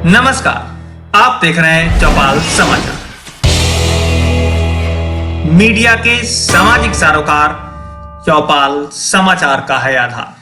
नमस्कार, आप देख रहे हैं चौपाल समाचार। मीडिया के सामाजिक सरोकार चौपाल समाचार का है आधार।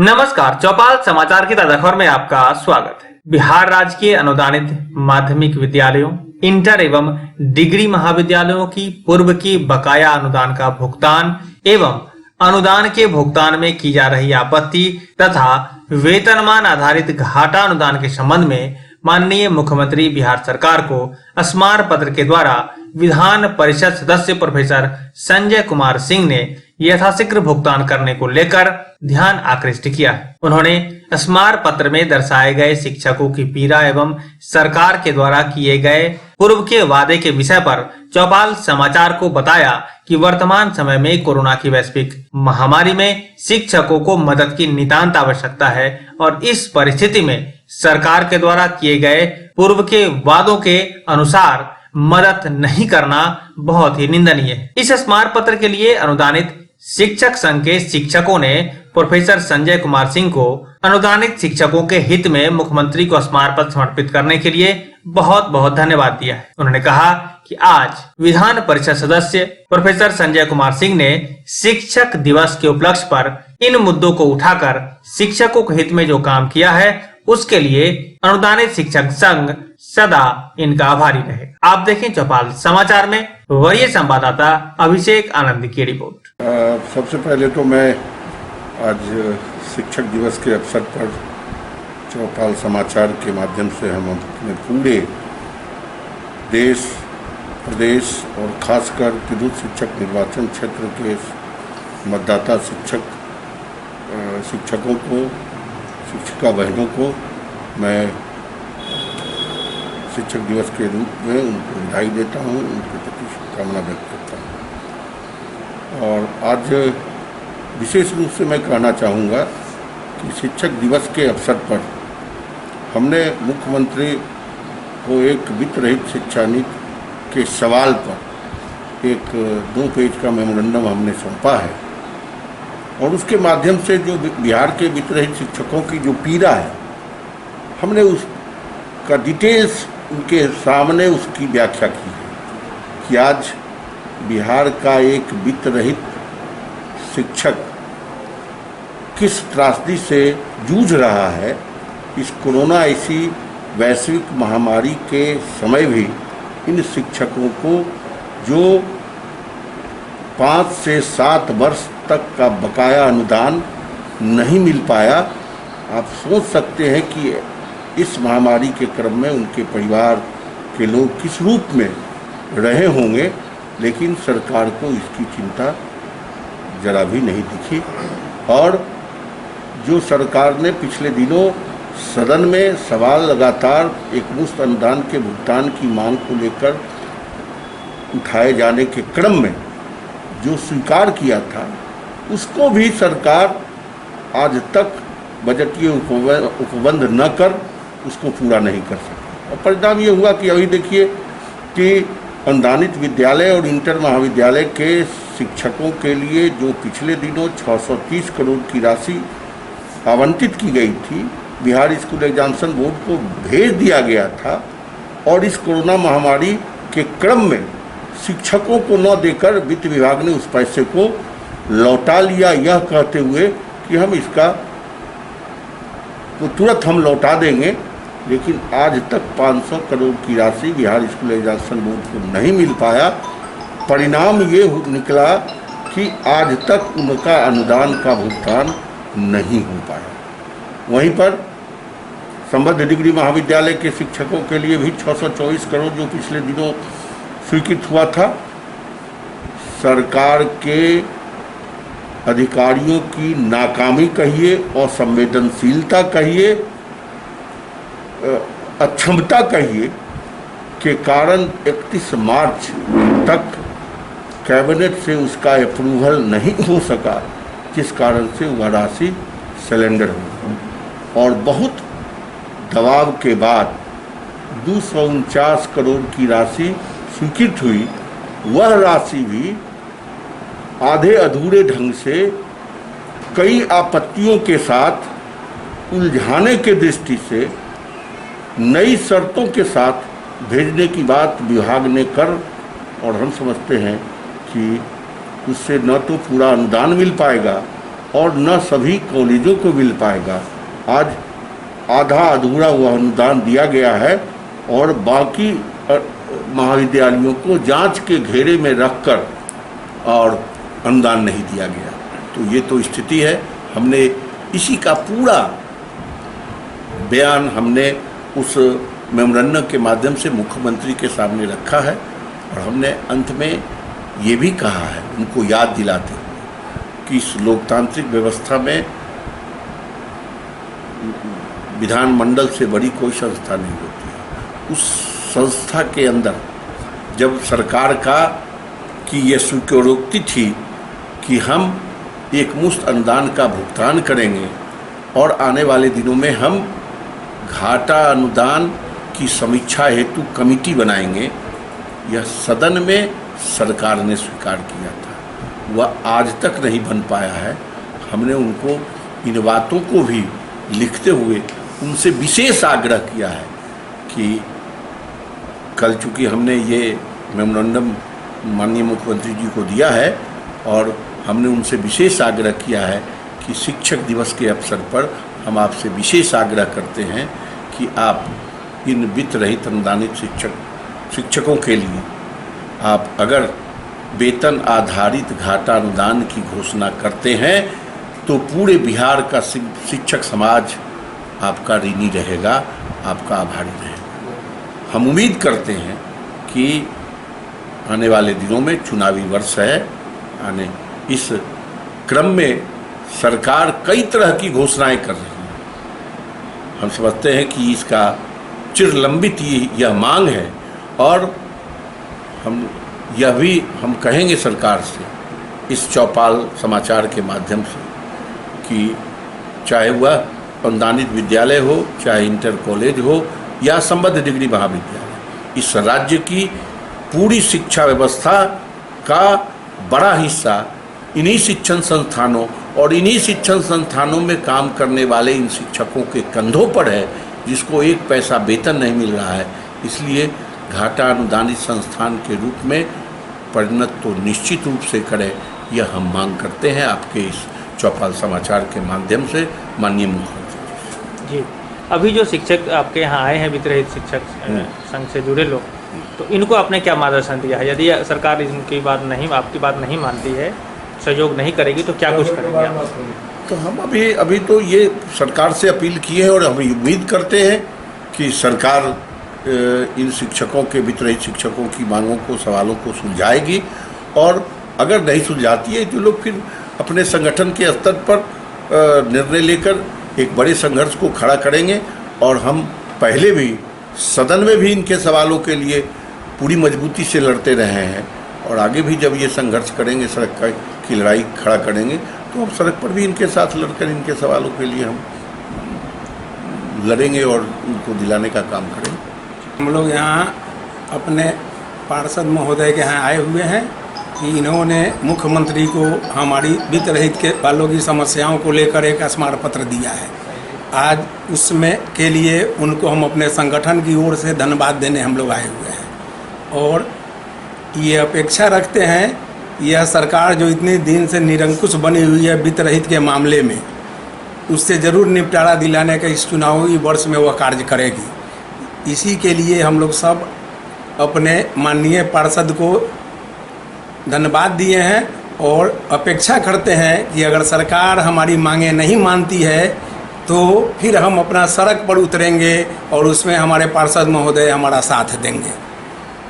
नमस्कार, चौपाल समाचार की ताजा खबर में आपका स्वागत है। बिहार राज्य के अनुदानित माध्यमिक विद्यालयों, इंटर एवं डिग्री महाविद्यालयों की पूर्व की बकाया अनुदान का भुगतान एवं अनुदान के भुगतान में की जा रही आपत्ति तथा वेतनमान आधारित घाटा अनुदान के संबंध में माननीय मुख्यमंत्री बिहार सरकार को स्मार पत्र के द्वारा विधान परिषद सदस्य प्रोफेसर संजय कुमार सिंह ने यथाशीघ्र भुगतान करने को लेकर ध्यान आकृष्ट किया है। उन्होंने स्मार पत्र में दर्शाए गए शिक्षकों की पीड़ा एवं सरकार के द्वारा किए गए पूर्व के वादे के विषय पर चौपाल समाचार को बताया कि वर्तमान समय में कोरोना की वैश्विक महामारी में शिक्षकों को मदद की नितांत आवश्यकता है और इस परिस्थिति में सरकार के द्वारा किए गए पूर्व के वादों के अनुसार मदद नहीं करना बहुत ही निंदनीय है। इस स्मार पत्र के लिए अनुदानित शिक्षक संघ के शिक्षकों ने प्रोफेसर संजय कुमार सिंह को अनुदानित शिक्षकों के हित में मुख्यमंत्री को स्मार पत्र समर्पित करने के लिए बहुत बहुत धन्यवाद दिया है। उन्होंने कहा कि आज विधान परिषद सदस्य प्रोफेसर संजय कुमार सिंह ने शिक्षक दिवस के उपलक्ष्य पर इन मुद्दों को उठाकर शिक्षकों के हित में जो काम किया है उसके लिए अनुदानित शिक्षक संघ सदा इनका आभारी रहे। आप देखें चौपाल समाचार में वरीय संवाददाता अभिषेक आनंद की रिपोर्ट। सबसे पहले तो मैं आज शिक्षक दिवस के अवसर पर चौपाल समाचार के माध्यम से हम अपने पूरे देश, प्रदेश और खासकर तिरहुत शिक्षक निर्वाचन क्षेत्र के मतदाता शिक्षकों को, शिक्षिका बहनों को मैं शिक्षक दिवस के रूप में उनको बधाई देता हूँ, उनके प्रति शुभकामना व्यक्त करता हूँ। और आज विशेष रूप से मैं कहना चाहूँगा कि शिक्षक दिवस के अवसर पर हमने मुख्यमंत्री को एक वित्त रहित शिक्षा नीति के सवाल पर एक 2 पेज का मेमोरेंडम हमने सौंपा है और उसके माध्यम से जो बिहार के वित्त रहित शिक्षकों की जो पीड़ा है हमने उसका डिटेल्स उनके सामने उसकी व्याख्या की है कि आज बिहार का एक वित्त रहित शिक्षक किस त्रासदी से जूझ रहा है। इस कोरोना ऐसी वैश्विक महामारी के समय भी इन शिक्षकों को जो 5 से 7 वर्ष तक का बकाया अनुदान नहीं मिल पाया, आप सोच सकते हैं कि इस महामारी के क्रम में उनके परिवार के लोग किस रूप में रहे होंगे, लेकिन सरकार को इसकी चिंता जरा भी नहीं दिखी। और जो सरकार ने पिछले दिनों सदन में सवाल लगातार एकमुश्त अनुदान के भुगतान की मांग को लेकर उठाए जाने के क्रम में जो स्वीकार किया था उसको भी सरकार आज तक बजटीय उपबंध न कर उसको पूरा नहीं कर सकी। और परिणाम ये हुआ कि अभी देखिए कि अनुदानित विद्यालय और इंटर महाविद्यालय के शिक्षकों के लिए जो पिछले दिनों 630 करोड़ की राशि आवंटित की गई थी, बिहार स्कूल एग्जामिनेशन बोर्ड को भेज दिया गया था और इस कोरोना महामारी के क्रम में शिक्षकों को न देकर वित्त विभाग ने उस पैसे को लौटा लिया, यह कहते हुए कि हम इसका तो तुरंत हम लौटा देंगे। लेकिन आज तक 500 करोड़ की राशि बिहार स्कूल एग्जामिनेशन बोर्ड को नहीं मिल पाया। परिणाम ये निकला कि आज तक उनका अनुदान का भुगतान नहीं हो पाया। वहीं पर संबद्ध डिग्री महाविद्यालय के शिक्षकों के लिए भी 624 करोड़ जो पिछले दिनों स्वीकृत हुआ था, सरकार के अधिकारियों की नाकामी कहिए और संवेदनशीलता कहिए, अक्षमता कहिए के कारण 31 मार्च तक कैबिनेट से उसका अप्रूवल नहीं हो सका, जिस कारण से वह राशि सिलेंडर हुई और बहुत दबाव के बाद 249 करोड़ की राशि स्वीकृत हुई। वह राशि भी आधे अधूरे ढंग से कई आपत्तियों के साथ उलझाने के दृष्टि से नई शर्तों के साथ भेजने की बात विभाग ने कर, और हम समझते हैं कि उससे न तो पूरा अनुदान मिल पाएगा और न सभी कॉलेजों को मिल पाएगा। आज आधा अधूरा हुआ अनुदान दिया गया है और बाकी महाविद्यालयों को जांच के घेरे में रखकर और अनुदान नहीं दिया गया। तो ये तो स्थिति है। हमने इसी का पूरा बयान हमने उस मेमोरेंडम के माध्यम से मुख्यमंत्री के सामने रखा है, और हमने अंत में ये भी कहा है, उनको याद दिलाते हुए, कि इस लोकतांत्रिक व्यवस्था में विधानमंडल से बड़ी कोई संस्था नहीं होती है। उस संस्था के अंदर जब सरकार की ये स्वीकारोक्ति थी कि हम एक मुश्त अनुदान का भुगतान करेंगे और आने वाले दिनों में हम घाटा अनुदान की समीक्षा हेतु कमेटी बनाएंगे, यह सदन में सरकार ने स्वीकार किया था। वह आज तक नहीं बन पाया है। हमने उनको इन बातों को भी लिखते हुए उनसे विशेष आग्रह किया है कि कल चूँकि हमने ये मेमोरेंडम माननीय मुख्यमंत्री जी को दिया है, और हमने उनसे विशेष आग्रह किया है कि शिक्षक दिवस के अवसर पर हम आपसे विशेष आग्रह करते हैं कि आप इन वित्त रहित अनुदानित शिक्षकों के लिए आप अगर वेतन आधारित घाटा अनुदान की घोषणा करते हैं तो पूरे बिहार का शिक्षक समाज आपका ऋणी रहेगा, आपका आभारी रहेगा। हम उम्मीद करते हैं कि आने वाले दिनों में चुनावी वर्ष है, आने इस क्रम में सरकार कई तरह की घोषणाएं कर रही है। हम समझते हैं कि इसका चिरलंबित यह मांग है, और हम यह भी हम कहेंगे सरकार से इस चौपाल समाचार के माध्यम से कि चाहे वह अनुदानित विद्यालय हो, चाहे इंटर कॉलेज हो या संबद्ध डिग्री महाविद्यालय, इस राज्य की पूरी शिक्षा व्यवस्था का बड़ा हिस्सा इन्हीं शिक्षण संस्थानों और इन्हीं शिक्षण संस्थानों में काम करने वाले इन शिक्षकों के कंधों पर है, जिसको एक पैसा वेतन नहीं मिल रहा है। इसलिए घाटा अनुदानित संस्थान के रूप में परिणत तो निश्चित रूप से करें, यह हम मांग करते हैं आपके इस चौपाल समाचार के माध्यम से माननीय मुख्यमंत्री जी। अभी जो शिक्षक आपके यहाँ आए हैं, वित्त रहित शिक्षक संघ से जुड़े लोग, तो इनको आपने क्या मार्गदर्शन दिया है? यदि सरकार इनकी बात नहीं, आपकी बात नहीं मानती है, सहयोग नहीं करेगी, तो क्या कुछ करेंगे आप? तो हम अभी तो ये सरकार से अपील की है, और हम उम्मीद करते हैं कि सरकार इन शिक्षकों के वित्त रहित शिक्षकों की मांगों को, सवालों को सुलझाएगी, और अगर नहीं सुलझाती है तो लोग फिर अपने संगठन के स्तर पर निर्णय लेकर एक बड़े संघर्ष को खड़ा करेंगे। और हम पहले भी सदन में भी इनके सवालों के लिए पूरी मजबूती से लड़ते रहे हैं, और आगे भी जब ये संघर्ष करेंगे, सड़क की लड़ाई खड़ा करेंगे, तो हम सड़क पर भी इनके साथ लड़कर इनके सवालों के लिए हम लड़ेंगे और उनको दिलाने का काम करेंगे। हम लोग यहाँ अपने पार्षद महोदय के यहाँ आए हुए हैं कि इन्होंने मुख्यमंत्री को हमारी वित्त रहित के वालों की समस्याओं को लेकर एक स्मारक पत्र दिया है। आज उसमें के लिए उनको हम अपने संगठन की ओर से धन्यवाद देने हम लोग आए हुए हैं, और ये अपेक्षा रखते हैं यह सरकार जो इतने दिन से निरंकुश बनी हुई है वित्त रहित के मामले में, उससे ज़रूर निपटारा दिलाने का इस चुनावी वर्ष में वह कार्य करेगी। इसी के लिए हम लोग सब अपने माननीय पार्षद को धन्यवाद दिए हैं, और अपेक्षा करते हैं कि अगर सरकार हमारी मांगें नहीं मानती है तो फिर हम अपना सड़क पर उतरेंगे, और उसमें हमारे पार्षद महोदय हमारा साथ देंगे।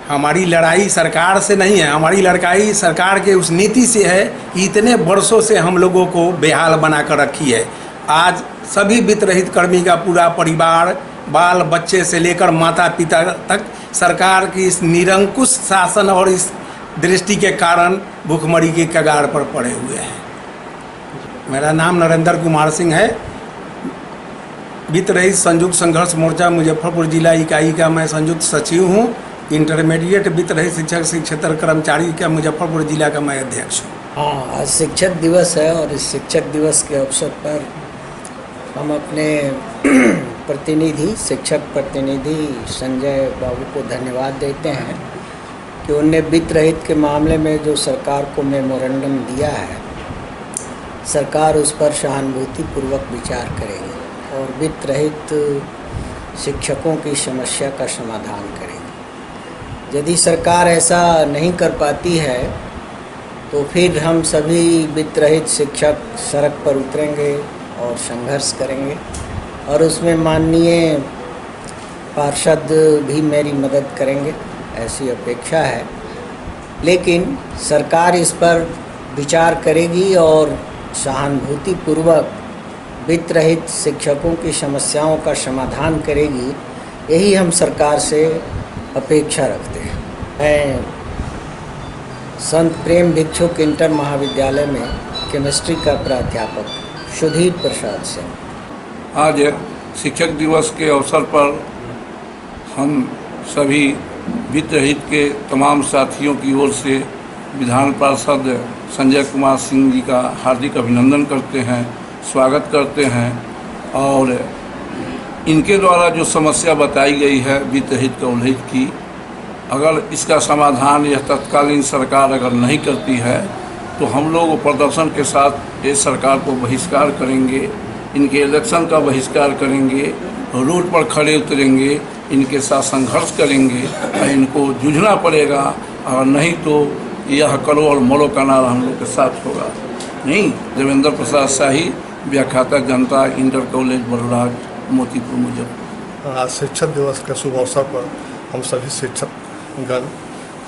हमारी लड़ाई सरकार से नहीं है, हमारी लड़ाई सरकार के उस नीति से है कि इतने वर्षों से हम लोगों को बेहाल बना कर रखी है। आज सभी वित्त रहित कर्मी का पूरा परिवार, बाल बच्चे से लेकर माता पिता तक सरकार की इस निरंकुश शासन और इस दृष्टि के कारण भूखमरी के कगार पर पड़े हुए हैं। मेरा नाम नरेंद्र कुमार सिंह है। वित्त रहित संयुक्त संघर्ष मोर्चा मुजफ्फरपुर जिला इकाई का मैं संयुक्त सचिव हूँ। इंटरमीडिएट वित्त रहित शिक्षक क्षेत्र कर्मचारी का मुजफ्फरपुर जिला का मैं अध्यक्ष हूँ। हाँ, आज शिक्षक दिवस है और इस शिक्षक दिवस के अवसर पर हम अपने शिक्षक प्रतिनिधि संजय बाबू को धन्यवाद देते हैं कि उनने वित्त रहित के मामले में जो सरकार को मेमोरेंडम दिया है, सरकार उस पर सहानुभूतिपूर्वक विचार करेगी और वित्त रहित शिक्षकों की समस्या का समाधान करेगी। यदि सरकार ऐसा नहीं कर पाती है तो फिर हम सभी वित्त रहित शिक्षक सड़क पर उतरेंगे और संघर्ष करेंगे और उसमें माननीय पार्षद भी मेरी मदद करेंगे, ऐसी अपेक्षा है। लेकिन सरकार इस पर विचार करेगी और सहानुभूतिपूर्वक वित्त रहित शिक्षकों की समस्याओं का समाधान करेगी, यही हम सरकार से अपेक्षा रखते हैं। मैं संत प्रेम भिक्षुक इंटर महाविद्यालय में केमिस्ट्री का प्राध्यापक सुधीर प्रसाद सिंह। आज शिक्षक दिवस के अवसर पर हम सभी वित्त रहित के तमाम साथियों की ओर से विधान पार्षद संजय कुमार सिंह जी का हार्दिक अभिनंदन करते हैं, स्वागत करते हैं और इनके द्वारा जो समस्या बताई गई है वित्त रहित कवरहित की, अगर इसका समाधान यह तत्कालीन सरकार अगर नहीं करती है तो हम लोग प्रदर्शन के साथ इस सरकार को बहिष्कार करेंगे, इनके इलेक्शन का बहिष्कार करेंगे, रोड पर खड़े उतरेंगे, इनके साथ संघर्ष करेंगे और इनको जूझना पड़ेगा। और नहीं तो यह करो और मरो का नारा हम लोग के साथ होगा। नहीं, देवेंद्र प्रसाद शाही, व्याख्याता जनता, इंटर कॉलेज बलराज, मोतीपुर, मुजफ्फरपुर। आज शिक्षक दिवस के शुभ अवसर पर हम सभी शिक्षकगण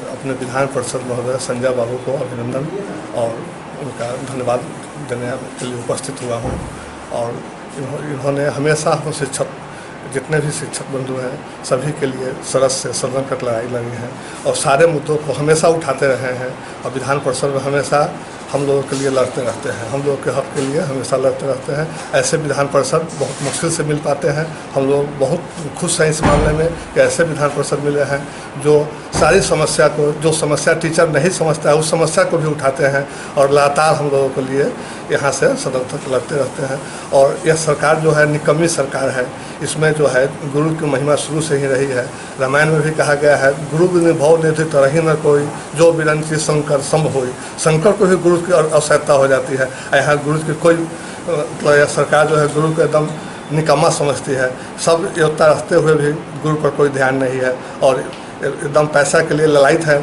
अपने विधान परिषद महोदय संजय बाबू को अभिनंदन और उनका धन्यवाद देने के लिए उपस्थित हुआ हूँ। और इन्होंने हमेशा हम शिक्षक जितने भी शिक्षक बंधु हैं सभी के लिए सरस से सदन तक लड़ाई लड़ी है और सारे मुद्दों को हमेशा उठाते रहे हैं और विधान परिषद में हमेशा हम लोगों के लिए लड़ते रहते हैं, हम लोगों के हक के लिए हमेशा लड़ते रहते हैं। ऐसे विधान परिषद बहुत मुश्किल से मिल पाते हैं। हम लोग बहुत खुश हैं इस मामले में कि ऐसे विधान परिषद मिले हैं जो सारी समस्या को, जो समस्या टीचर नहीं समझता है उस समस्या को भी उठाते हैं और लगातार हम लोगों के लिए यहाँ से सदन तक लड़ते रहते हैं। और यह सरकार जो है निकम्मी सरकार है, इसमें जो है गुरु की महिमा शुरू से ही रही है। रामायण में भी कहा गया है, गुरु बिन भव निधि तरही न कोई, जो बिरंची शंकर सम होई। शंकर को भी गुरु की आवश्यकता हो जाती है। यहाँ गुरु की कोई यह सरकार जो है गुरु को एकदम निकम्मा समझती है। सब योग्यता रखते हुए भी गुरु पर कोई ध्यान नहीं है और एकदम पैसा के लिए ललायित है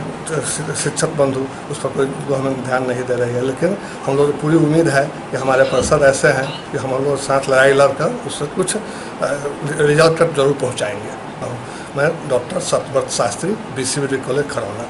शिक्षक बंधु, उस पर कोई हमें ध्यान नहीं दे रही है। लेकिन हम लोग पूरी उम्मीद है कि हमारे पार्षद ऐसे हैं कि हम लोग साथ लड़ाई लड़कर उससे कुछ रिजल्ट तक जरूर पहुंचाएंगे। मैं doctor Satvrat Shastri, BCBD college Kharauna.